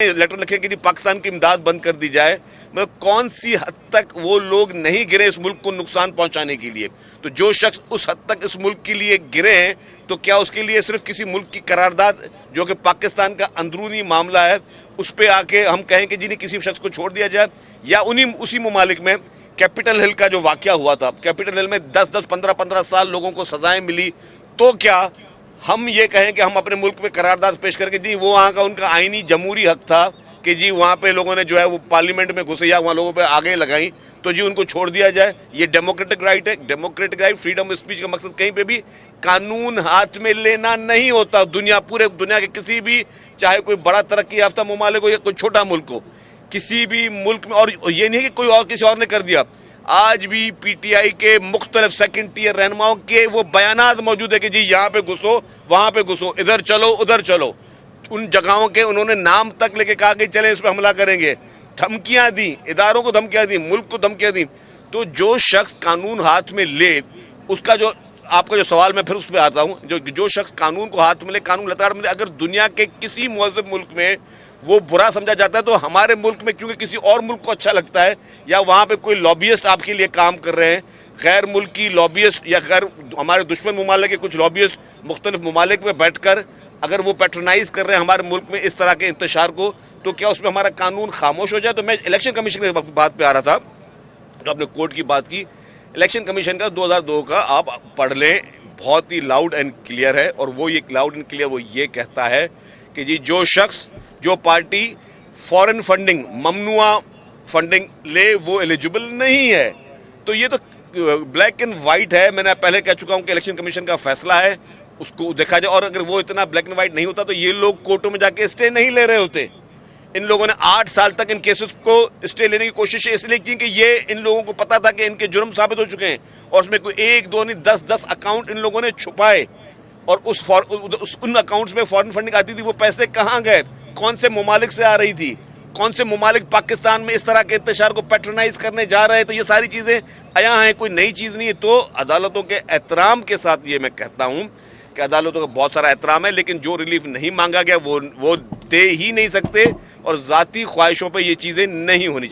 Letter लिखे कि पाकिस्तान की इमदाद बंद कर दी जाए, मतलब कौन सी हद तक वो लोग नहीं गिरे इस मुल्क को नुकसान पहुंचाने के लिए। तो जो शख्स उस हद तक इस मुल्क के लिए गिरे हैं, तो क्या उसके लिए सिर्फ किसी मुल्क की करारदाद जो कि पाकिस्तान का अंदरूनी मामला है उस पे आके हम कहें कि जी नहीं किसी शख्स को छोड़ दिया जाए, या उसी ममालिक में कैपिटल हिल का जो वाकया हुआ था, कैपिटल हिल में 10-10, 15-15 साल लोगों को सजाएं मिली, तो क्या हम ये कहें कि हम अपने मुल्क में करारदाद पेश करके जी वो वहाँ का उनका आईनी जमहूरी हक था कि जी वहाँ पे लोगों ने जो है वो पार्लियामेंट में घुसे या वहाँ लोगों पे आगे लगाई, तो जी उनको छोड़ दिया जाए। ये डेमोक्रेटिक राइट है। Democratic right, freedom of speech का मकसद कहीं पे भी कानून हाथ में लेना नहीं होता। पूरे दुनिया के किसी भी, चाहे कोई बड़ा तरक्की याफ्ता ममालिक हो या कोई छोटा मुल्क हो, किसी भी मुल्क में, और ये नहीं कि कोई और किसी और ने कर दिया, आज भी पीटीआई के मुख्तलिफ सेकंड टियर रहनुमाओं के वो बयानात मौजूद है कि जी यहाँ पे घुसो, वहाँ पे घुसो, इधर चलो उधर चलो। उन जगहों के उन्होंने नाम तक लेके कहा कि चले इस पर हमला करेंगे, धमकियां दी, इदारों को धमकियां दी, मुल्क को धमकियां दी। तो जो शख्स कानून हाथ में ले, उसका जो आपका जो सवाल, मैं फिर उस पर आता हूँ, जो शख्स कानून को हाथ में ले, कानून लताड़ में ले, अगर दुनिया के किसी मुअज़्ज़ब मुल्क में वो बुरा समझा जाता है, तो हमारे मुल्क में क्योंकि किसी और मुल्क को अच्छा लगता है, या वहाँ पे कोई लॉबियस्ट आपके लिए काम कर रहे हैं, गैर मुल्की लॉबियस्ट या गैर हमारे दुश्मन ममालिक के कुछ लॉबियस्ट मुख्तलिफ ममालिक में बैठकर अगर वो पैट्रोनाइज कर रहे हैं हमारे मुल्क में इस तरह के इंतशार को, तो क्या उसमें हमारा कानून खामोश हो जाए। तो मैं इलेक्शन कमीशन की बात पे आ रहा था, जो आपने कोर्ट की बात की, इलेक्शन कमीशन का 2002 का आप पढ़ लें, बहुत ही लाउड एंड क्लियर है, और वो ये लाउड एंड क्लियर वो ये कहता है कि जी जो शख्स, जो पार्टी फॉरेन फंडिंग, ममनुआ फंडिंग ले, वो एलिजिबल नहीं है। तो ये तो ब्लैक एंड वाइट है। मैंने पहले कह चुका हूं कि इलेक्शन कमीशन का फैसला है, उसको देखा जाए। और अगर वो इतना ब्लैक एंड वाइट नहीं होता तो ये लोग कोर्टों में जाके स्टे नहीं ले रहे होते। इन लोगों ने 8 साल तक इन केसेस को स्टे लेने की कोशिश इसलिए की कि ये इन लोगों को पता था कि इनके जुर्म साबित हो चुके हैं, और उसमें कोई 1, 2 नहीं 10-10 अकाउंट इन लोगों ने छुपाए, और उन अकाउंट्स में फॉरेन फंडिंग आती थी। वो पैसे कहाँ गए, कौन से ममालिक से आ रही थी, कौन से ममालिक पाकिस्तान में इस तरह के इंतशार को पैट्रोनाइज करने जा रहे हैं। तो ये सारी चीजें आया है, कोई नई चीज नहीं है। तो अदालतों के एहतराम के साथ ये मैं कहता हूं कि अदालतों का बहुत सारा एहतराम है, लेकिन जो रिलीफ नहीं मांगा गया वो दे ही नहीं सकते, और जाती ख्वाहिशों पे ये चीजें नहीं होनी चाहिए।